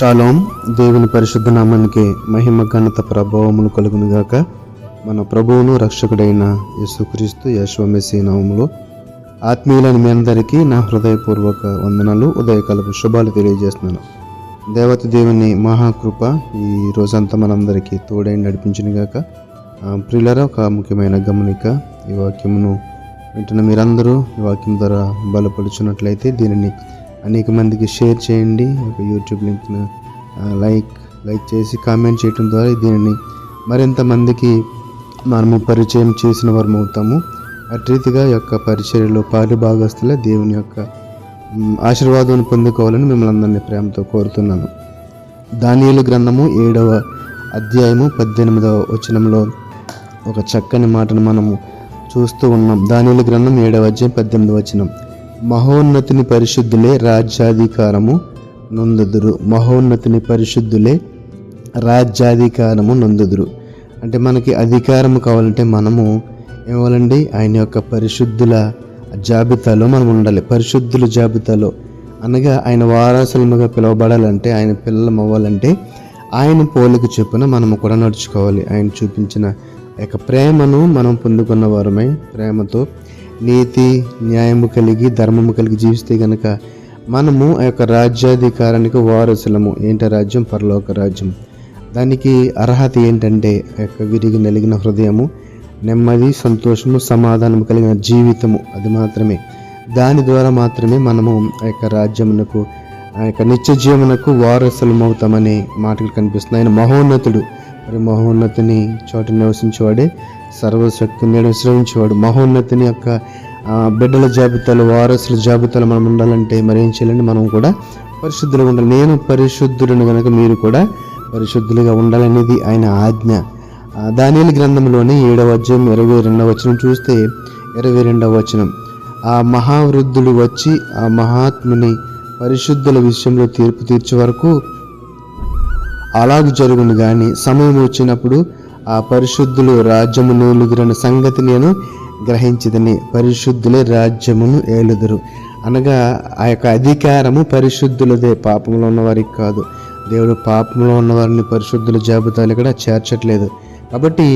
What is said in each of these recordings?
Shalom. దేవుని పరిశుద్ధ నామానికి మహిమ ఘనత ప్రభావములు కలుగును గాక. మన ప్రభువును రక్షకుడైన యేసుక్రీస్తు యెహోవా మెస్సీయ నామములో ఆత్మీయులైన మీ అందరికీ నా హృదయపూర్వక వందనాలు, ఉదయకాలపు శుభాలు తెలియజేస్తున్నాను. దేవత దేవుని మహాకృప ఈ రోజంతా మనందరికీ తోడై నడిపించిన గాక. ప్రియులారా, ఒక ముఖ్యమైన గమనిక. ఈ వాక్యమును వింటున్న మీరందరూ ఈ వాక్యం ద్వారా బలపడుచున్నట్లయితే దీనిని అనేక మందికి షేర్ చేయండి. ఒక యూట్యూబ్ లింక్ను లైక్ చేసి కామెంట్ చేయడం ద్వారా దీనిని మరింత మందికి మనము పరిచయం చేసిన వారు అవుతాము. అటు రీతిగా యొక్క పరిచర్యలో పాలు భాగస్తుల దేవుని యొక్క ఆశీర్వాదాన్ని పొందుకోవాలని మిమ్మల్ని అందరినీ ప్రేమతో కోరుతున్నాను. దానియేలు గ్రంథము 7వ అధ్యాయము 18వ వచనంలో ఒక చక్కని మాటను మనము చూస్తూ ఉన్నాం. దానియేలు గ్రంథం 7వ అధ్యాయం 18వ వచనం, మహోన్నతిని పరిశుద్ధులే రాజ్యాధికారము నొందుదురు. మహోన్నతిని పరిశుద్ధులే రాజ్యాధికారము నొందుదురు. అంటే మనకి అధికారము కావాలంటే మనము ఏమవ్వాలండి? ఆయన యొక్క పరిశుద్ధుల జాబితాలో మనం ఉండాలి. పరిశుద్ధుల జాబితాలో అనగా ఆయన వారసులుగా పిలువబడాలంటే, ఆయన పిల్లలం అవ్వాలంటే ఆయన పోలిక చొప్పున మనము కూడా నడుచుకోవాలి. ఆయన చూపించిన యొక్క ప్రేమను మనం పొందుకున్న వారమై ప్రేమతో నీతి న్యాయము కలిగి ధర్మము కలిగి జీవిస్తే గనక మనము ఆ యొక్క రాజ్యాధికారానికి వారసులము. ఏంటి రాజ్యం? పరలోక రాజ్యం. దానికి అర్హత ఏంటంటే ఆ యొక్క విరిగి నలిగిన హృదయము, నెమ్మది, సంతోషము, సమాధానము కలిగిన జీవితము. అది మాత్రమే, దాని ద్వారా మాత్రమే మనము ఆ యొక్క రాజ్యమునకు, ఆ యొక్క నిత్య జీవనకు వారసులమవుతామనే మాటలు కనిపిస్తుంది. ఆయన మహోన్నతుడు. మరి మహోన్నతిని చోట నివసించేవాడే సర్వశక్తిని విశ్రమించేవాడు. మహోన్నతిని యొక్క బిడ్డల జాబితాలో, వారసుల జాబితాలో మనం ఉండాలంటే మరి ఏం చేయాలంటే మనం కూడా పరిశుద్ధులుగా ఉండాలి. నేను పరిశుద్ధులను కనుక మీరు కూడా పరిశుద్ధులుగా ఉండాలనేది ఆయన ఆజ్ఞ. దానియేలు గ్రంథంలోని 7వ అధ్యాయం 22వ వచనం చూస్తే 22వ వచనం, ఆ మహావృద్ధుడు వచ్చి ఆ మహాత్ముని పరిశుద్ధుల విషయంలో తీర్పు తీర్చే వరకు అలాగ జరుగును గాని సమయం వచ్చినప్పుడు ఆ పరిశుద్ధులు రాజ్యమును ఏలుదురన్న సంగతి నేను గ్రహించదని. పరిశుద్ధులే రాజ్యమును ఏలుదురు అనగా ఆ యొక్క అధికారము పరిశుద్ధులదే, పాపంలో ఉన్నవారికి కాదు. దేవుడు పాపంలో ఉన్నవారిని పరిశుద్ధుల జాబితాలు కూడా చేర్చట్లేదు. కాబట్టి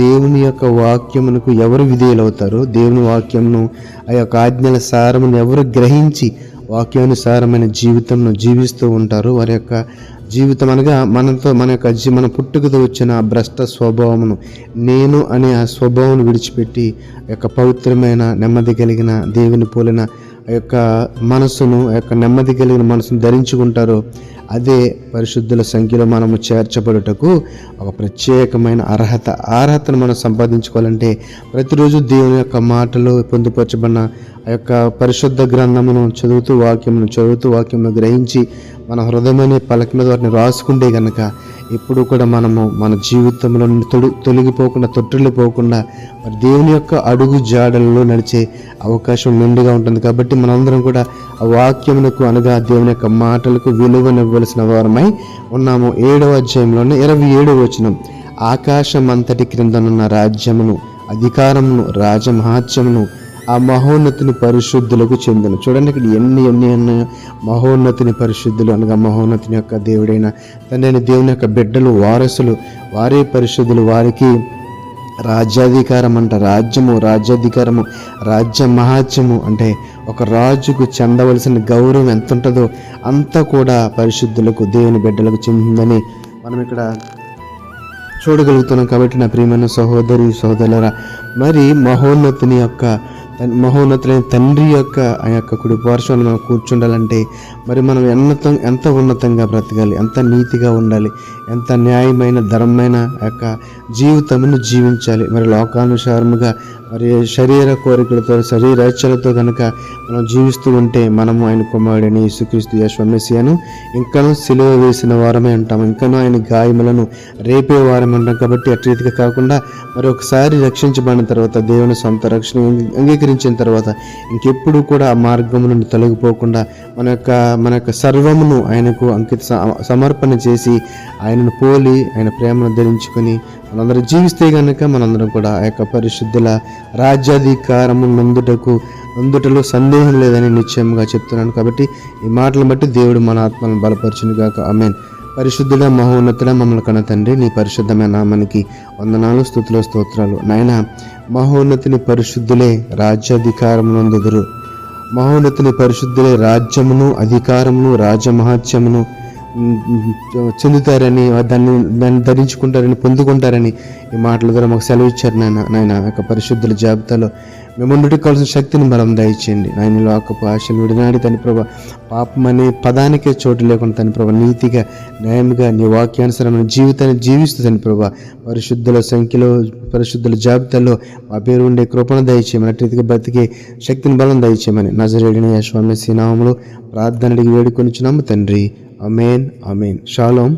దేవుని యొక్క వాక్యమునకు ఎవరు విధేయులవుతారో, దేవుని వాక్యమును ఆ యొక్క ఆజ్ఞల సారమును ఎవరు గ్రహించి వాక్యానుసారమైన జీవితంను జీవిస్తూ ఉంటారో వారి యొక్క జీవితం అనగా మన పుట్టుకతో వచ్చిన ఆ భ్రష్ట స్వభావమును, నేను అనే ఆ స్వభావం విడిచిపెట్టి ఆ యొక్క పవిత్రమైన నెమ్మది కలిగిన దేవుని పోలిన ఆ యొక్క మనసును, ఆ యొక్క నెమ్మది కలిగిన మనసును ధరించుకుంటారో అదే పరిశుద్ధుల సంఖ్యలో మనము చేర్చబడుటకు ఒక ప్రత్యేకమైన అర్హతను మనం సంపాదించుకోవాలంటే ప్రతిరోజు దేవుని యొక్క మాటలు పొందుపరచబడిన ఆ యొక్క పరిశుద్ధ గ్రంథమును చదువుతూ వాక్యమును గ్రహించి మన హృదయమనే పలక మీద వాటిని రాసుకుంటే కనుక ఎప్పుడు కూడా మనము మన జీవితంలో తొలగిపోకుండా, తొట్టిల్లిపోకుండా మరి దేవుని యొక్క అడుగు జాడలలో నడిచే అవకాశం మెండుగా ఉంటుంది. కాబట్టి మనందరం కూడా ఆ వాక్యమునకు అనగా దేవుని యొక్క మాటలకు విలువనివ్వవలసిన వారమై ఉన్నాము. 7వ అధ్యాయంలోనే 27వ వచనం, ఆకాశం అంతటి క్రిందనున్న రాజ్యమును, అధికారమును, రాజమహాత్యమును ఆ మహోన్నతిని పరిశుద్ధులకు చెందును. చూడండి, ఇక్కడ ఎన్ని మహోన్నతిని పరిశుద్ధులు అనగా మహోన్నతిని యొక్క దేవుడైన తండ్రి దేవుని యొక్క బిడ్డలు, వారసులు, వారే పరిశుద్ధులు. వారికి రాజ్యాధికారం అంట. రాజ్యాధికారము, రాజ్య మహాత్యము అంటే ఒక రాజుకు చెందవలసిన గౌరవం ఎంత ఉంటుందో అంతా కూడా పరిశుద్ధులకు, దేవుని బిడ్డలకు చెందిందని మనం ఇక్కడ చూడగలుగుతున్నాం. కాబట్టి నా ప్రియమైన సహోదరులారా, మరి మహోన్నతులైన తండ్రి యొక్క ఆ యొక్క కుడి పార్శ్వంలో మనం కూర్చుండాలంటే మరి మనం ఎంత ఉన్నతంగా బ్రతకాలి, ఎంత నీతిగా ఉండాలి, ఎంత న్యాయమైన ధర్మమైన యొక్క జీవితమును జీవించాలి. మరి లోకానుసారముగా మరి శరీర కోరికలతో, శరీరేచ్ఛలతో కనుక మనం జీవిస్తూ ఉంటే మనము ఆయన కుమారుడైన యేసుక్రీస్తు యెహోవా మెస్సీయను ఇంకనూ సిలువ వేసిన వారమే ఉంటాము, ఇంకనూ ఆయన గాయములను రేపే వారమే ఉంటాం. కాబట్టి అటు రీతిగా కాకుండా మరి ఒకసారి రక్షించబడిన తర్వాత, దేవుని సొంత రక్షణ అంగీకరించిన తర్వాత ఇంకెప్పుడు కూడా ఆ మార్గం నుండి తొలగిపోకుండా మన యొక్క సర్వమును ఆయనకు సమర్పణ చేసి ఆయనను పోలి ఆయన ప్రేమను ధరించుకొని మనందరం జీవిస్తే కనుక మనందరం కూడా ఆ యొక్క పరిశుద్ధుల రాజ్యాధికారము నందుటలో సందేహం లేదని నిశ్చయంగా చెప్తున్నాను. కాబట్టి ఈ మాటలను బట్టి దేవుడు మన ఆత్మలను బలపరచును గాక. ఆమేన్. పరిశుద్ధుడ మహోన్నతుడ మమ్మల్ని కన్న తండ్రి, నీ పరిశుద్ధమైన నామానికి వందనాలు, స్తుతులు, స్తోత్రాలు. నాయన, మహోన్నతుని పరిశుద్ధులే రాజ్యాధికారము నందుదురు. మహోన్నతుని పరిశుద్ధులే రాజ్యమును, అధికారమును, రాజమహాత్యమును చెందుతారని, దాన్ని ధరించుకుంటారని, పొందుకుంటారని ఈ మాటల ద్వారా మాకు సెలవు ఇచ్చారు. నాయన యొక్క పరిశుద్ధుల జాబితాలో మేముందుటికి కావాల్సిన శక్తిని బలం దయచేయండి. నాయన లోకపు ఆశలు విడినాడి తండ్రి ప్రభా, పాపం అనే పదానికే చోటు లేకుండా తండ్రి ప్రభా, నీతిగా న్యాయంగా నీ వాక్యానుసరమైన జీవితాన్ని జీవిస్తూ తండ్రి ప్రభా, పరిశుద్ధుల సంఖ్యలో పరిశుద్ధుల జాబితాలో మా పేరు ఉండే కృపను దయచేయమని, అటు రీతిగా బ్రతికే శక్తిని బలం దయచేయమని నజరేయుడైన యేసు మెస్సీ నామములో ప్రార్థన అడిగి వేడుకొనిచున్నాము తండ్రి. ఆమేన్. ఆమేన్. షాలోమ్.